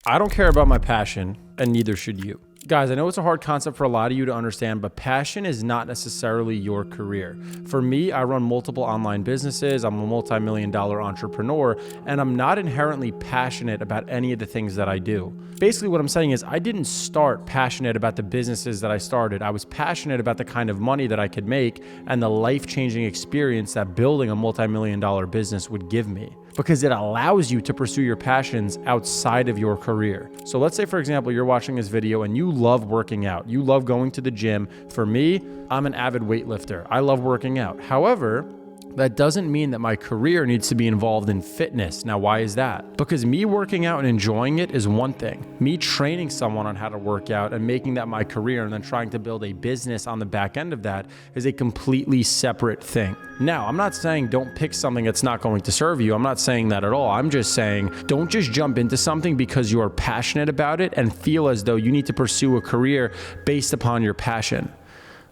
I don't care about my passion, and neither should you. Guys, I know it's a hard concept for a lot of you to understand, but passion is not necessarily your career. For me, I run multiple online businesses, I'm a multi-million-dollar entrepreneur, and I'm not inherently passionate about any of the things that I do. Basically, what I'm saying is I didn't start passionate about the businesses that I started. I was passionate about the kind of money that I could make and the life-changing experience that building a multi-million-dollar business would give me, because it allows you to pursue your passions outside of your career. So let's say, for example, you're watching this video and you love working out. You love going to the gym. For me, I'm an avid weightlifter. I love working out. However, that doesn't mean that my career needs to be involved in fitness. Now, why is that? Because me working out and enjoying it is one thing. Me training someone on how to work out and making that my career and then trying to build a business on the back end of that is a completely separate thing. Now, I'm not saying don't pick something that's not going to serve you. I'm not saying that at all. I'm just saying don't just jump into something because you are passionate about it and feel as though you need to pursue a career based upon your passion.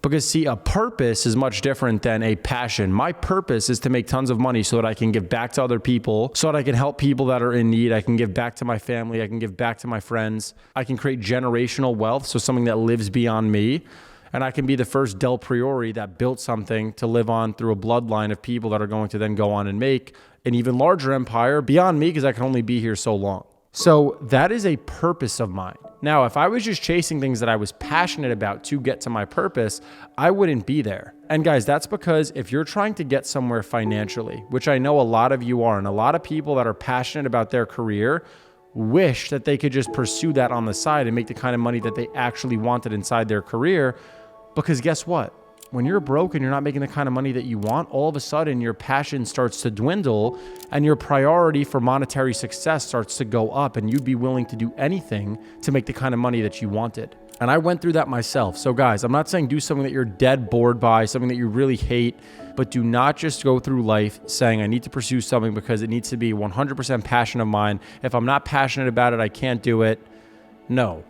Because see, a purpose is much different than a passion. My purpose is to make tons of money so that I can give back to other people, so that I can help people that are in need. I can give back to my family. I can give back to my friends. I can create generational wealth, so something that lives beyond me. And I can be the first Del Priori that built something to live on through a bloodline of people that are going to then go on and make an even larger empire beyond me, because I can only be here so long. So that is a purpose of mine. Now, if I was just chasing things that I was passionate about to get to my purpose, I wouldn't be there. And guys, that's because if you're trying to get somewhere financially, which I know a lot of you are, and a lot of people that are passionate about their career wish that they could just pursue that on the side and make the kind of money that they actually wanted inside their career. Because guess what? When you're broke and you're not making the kind of money that you want, all of a sudden your passion starts to dwindle and your priority for monetary success starts to go up, and you'd be willing to do anything to make the kind of money that you wanted. And I went through that myself. So guys, I'm not saying do something that you're dead bored by, something that you really hate, but do not just go through life saying I need to pursue something because it needs to be 100% passion of mine. If I'm not passionate about it, I can't do it. No,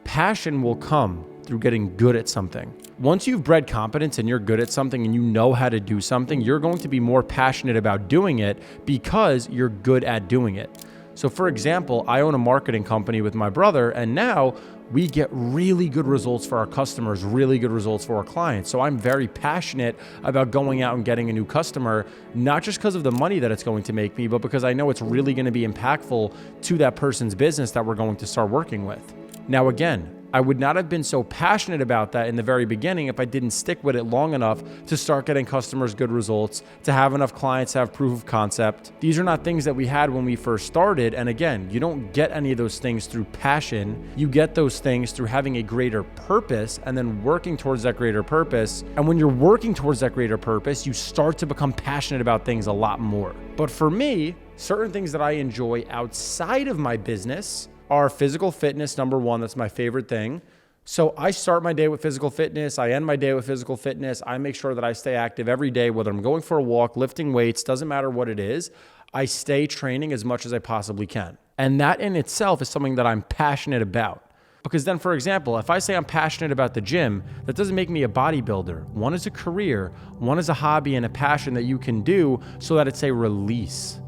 passion will come through getting good at something. Once you've bred competence and you're good at something and you know how to do something, you're going to be more passionate about doing it because you're good at doing it. So for example, I own a marketing company with my brother, and now we get really good results for our customers, really good results for our clients. So I'm very passionate about going out and getting a new customer, not just because of the money that it's going to make me, but because I know it's really going to be impactful to that person's business that we're going to start working with. Now, again, I would not have been so passionate about that in the very beginning if I didn't stick with it long enough to start getting customers good results, to have enough clients have proof of concept. These are not things that we had when we first started. And again, you don't get any of those things through passion. You get those things through having a greater purpose and then working towards that greater purpose. And when you're working towards that greater purpose, you start to become passionate about things a lot more. But for me, certain things that I enjoy outside of my business are physical fitness, number one. That's my favorite thing. So I start my day with physical fitness. I end my day with physical fitness. I make sure that I stay active every day, whether I'm going for a walk, lifting weights, doesn't matter what it is. I stay training as much as I possibly can. And that in itself is something that I'm passionate about. Because then, for example, if I say I'm passionate about the gym, that doesn't make me a bodybuilder. One is a career, one is a hobby and a passion that you can do so that it's a release.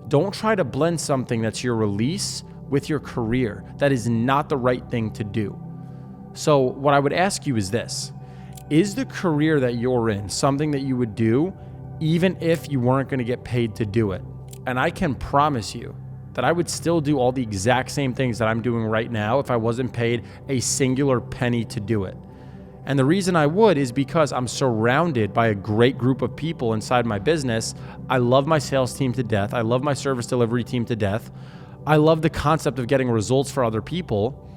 Don't try to blend something that's your release with your career. That is not the right thing to do. So what I would ask you is this: is the career that you're in something that you would do even if you weren't going to get paid to do it? And I can promise you that I would still do all the exact same things that I'm doing right now if I wasn't paid a singular penny to do it. And the reason I would is because I'm surrounded by a great group of people inside my business. I love my sales team to death. I love my service delivery team to death. I love the concept of getting results for other people.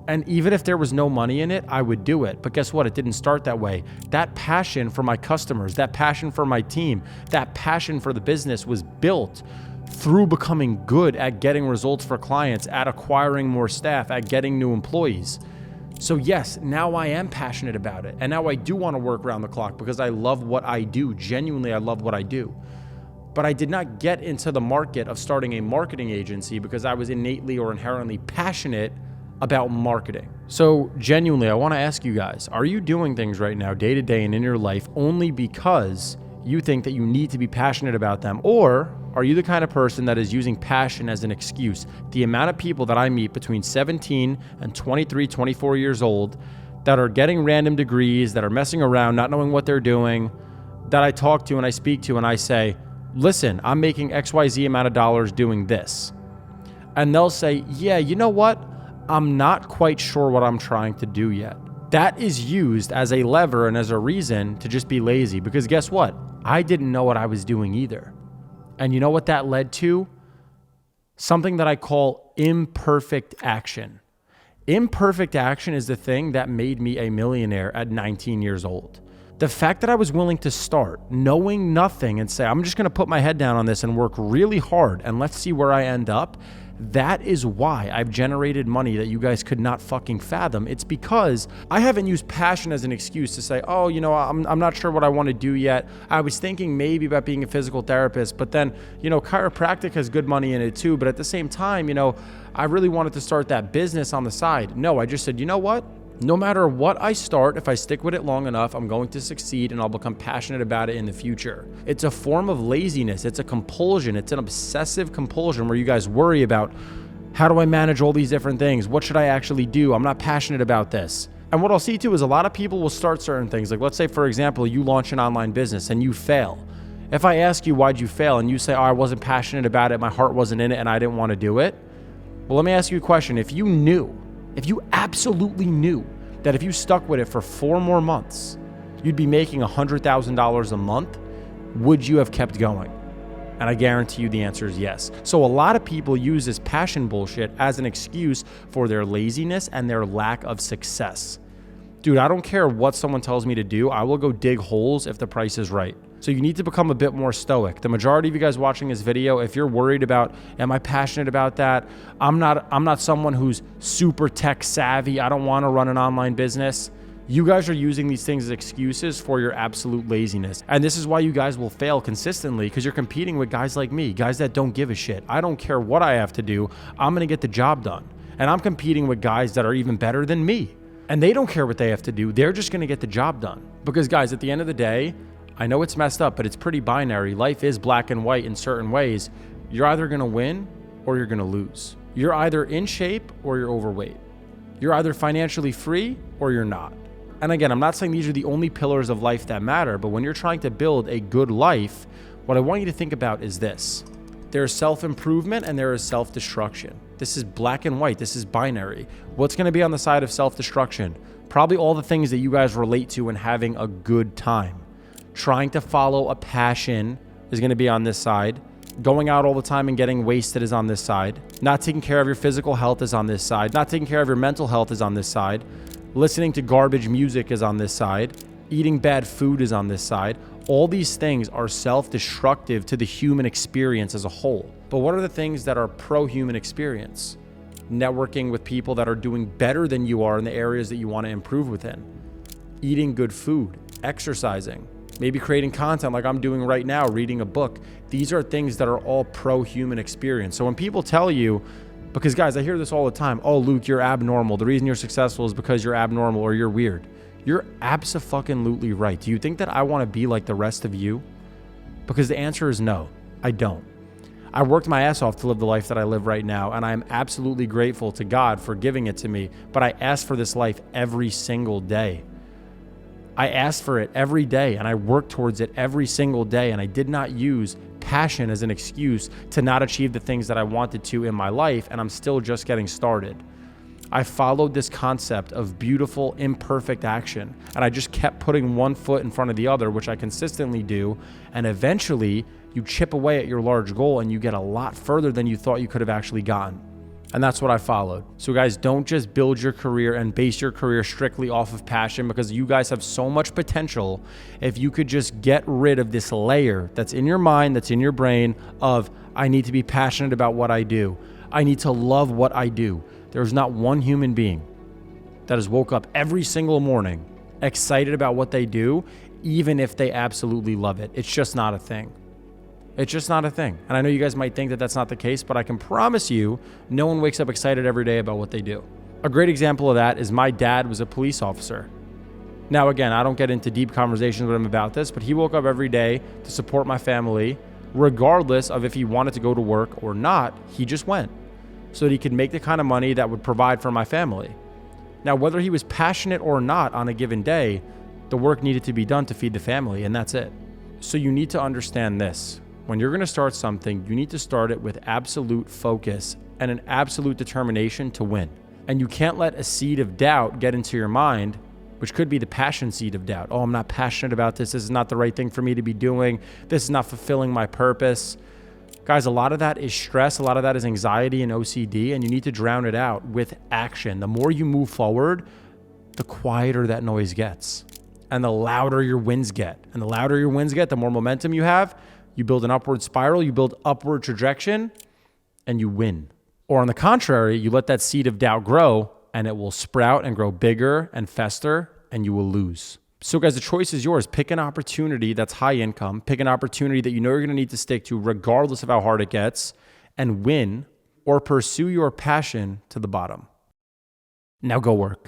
And even if there was no money in it, I would do it. But guess what? It didn't start that way. That passion for my customers, that passion for my team, that passion for the business was built through becoming good at getting results for clients, at acquiring more staff, at getting new employees. So yes, now I am passionate about it. And now I do want to work around the clock because I love what I do. Genuinely, I love what I do. But I did not get into the market of starting a marketing agency because I was innately or inherently passionate about marketing. So genuinely, I want to ask you guys, are you doing things right now day to day and in your life only because you think that you need to be passionate about them? Or Are you the kind of person that is using passion as an excuse? The amount of people that I meet between 17 and 23, 24 years old that are getting random degrees, that are messing around, not knowing what they're doing, that I talk to and I speak to and I say, listen, I'm making XYZ amount of dollars doing this. And they'll say, yeah, you know what? I'm not quite sure what I'm trying to do yet. That is used as a lever and as a reason to just be lazy, because guess what? I didn't know what I was doing either. And you know what that led to? Something that I call imperfect action. Imperfect action is the thing that made me a millionaire at 19 years old. The fact that I was willing to start knowing nothing and say, I'm just going to put my head down on this and work really hard and let's see where I end up. That is why I've generated money that you guys could not fucking fathom. It's because I haven't used passion as an excuse to say, oh, you know, I'm not sure what I want to do yet. I was thinking maybe about being a physical therapist, but then, you know, chiropractic has good money in it too. But at the same time, you know, I really wanted to start that business on the side. No, I just said, you know what? No matter what I start, if I stick with it long enough, I'm going to succeed and I'll become passionate about it in the future. It's a form of laziness. It's a compulsion. It's an obsessive compulsion where you guys worry about, how do I manage all these different things? What should I actually do? I'm not passionate about this. And what I'll see too is a lot of people will start certain things. Like let's say, for example, you launch an online business and you fail. If I ask you, why'd you fail? And you say, oh, I wasn't passionate about it. My heart wasn't in it and I didn't want to do it. Well, let me ask you a question. If you absolutely knew that if you stuck with it for 4 more months, you'd be making $100,000 a month, would you have kept going? And I guarantee you the answer is yes. So a lot of people use this passion bullshit as an excuse for their laziness and their lack of success. Dude, I don't care what someone tells me to do. I will go dig holes if the price is right. So you need to become a bit more stoic. The majority of you guys watching this video, if you're worried about, am I passionate about that? I'm not someone who's super tech savvy. I don't want to run an online business. You guys are using these things as excuses for your absolute laziness. And this is why you guys will fail consistently, because you're competing with guys like me, guys that don't give a shit. I don't care what I have to do. I'm going to get the job done. And I'm competing with guys that are even better than me. And they don't care what they have to do. They're just going to get the job done. Because guys, at the end of the day, I know it's messed up, but it's pretty binary. Life is black and white in certain ways. You're either going to win or you're going to lose. You're either in shape or you're overweight. You're either financially free or you're not. And again, I'm not saying these are the only pillars of life that matter, but when you're trying to build a good life, what I want you to think about is this. There is self-improvement and there is self-destruction. This is black and white. This is binary. What's going to be on the side of self-destruction? Probably all the things that you guys relate to and having a good time. Trying to follow a passion is going to be on this side. Going out all the time and getting wasted is on this side. Not taking care of your physical health is on this side. Not taking care of your mental health is on this side. Listening to garbage music is on this side. Eating bad food is on this side. All these things are self-destructive to the human experience as a whole. But what are the things that are pro-human experience? Networking with people that are doing better than you are in the areas that you want to improve within. Eating good food. Exercising. Maybe creating content like I'm doing right now, reading a book. These are things that are all pro-human experience. So when people tell you, because guys, I hear this all the time, oh, Luke, you're abnormal. The reason you're successful is because you're abnormal or you're weird. You're abso-fucking-lutely right. Do you think that I want to be like the rest of you? Because the answer is no, I don't. I worked my ass off to live the life that I live right now, and I am absolutely grateful to God for giving it to me, but I asked for this life every single day. I asked for it every day, and I worked towards it every single day, and I did not use passion as an excuse to not achieve the things that I wanted to in my life, and I'm still just getting started. I followed this concept of beautiful, imperfect action, and I just kept putting one foot in front of the other, which I consistently do, and eventually you chip away at your large goal and you get a lot further than you thought you could have actually gotten. And that's what I followed. So guys, don't just build your career and base your career strictly off of passion, because you guys have so much potential if you could just get rid of this layer that's in your mind, that's in your brain of, I need to be passionate about what I do. I need to love what I do. There's not one human being that has woke up every single morning excited about what they do, even if they absolutely love it. It's just not a thing. It's just not a thing. And I know you guys might think that that's not the case, but I can promise you no one wakes up excited every day about what they do. A great example of that is my dad was a police officer. Now, again, I don't get into deep conversations with him about this, but he woke up every day to support my family, regardless of if he wanted to go to work or not. He just went so that he could make the kind of money that would provide for my family. Now, whether he was passionate or not on a given day, the work needed to be done to feed the family, and that's it. So you need to understand this. When you're going to start something, you need to start it with absolute focus and an absolute determination to win. And you can't let a seed of doubt get into your mind, which could be the passion seed of doubt. Oh, I'm not passionate about this. This is not the right thing for me to be doing. This is not fulfilling my purpose. Guys, a lot of that is stress. A lot of that is anxiety and OCD, and you need to drown it out with action. The more you move forward, the quieter that noise gets and the louder your wins get. And the louder your wins get, the more momentum you have. You build an upward spiral, you build upward trajectory, and you win. Or on the contrary, you let that seed of doubt grow and it will sprout and grow bigger and fester, and you will lose. So guys, the choice is yours. Pick an opportunity that's high income. Pick an opportunity that you know you're going to need to stick to regardless of how hard it gets, and win, or pursue your passion to the bottom. Now go work.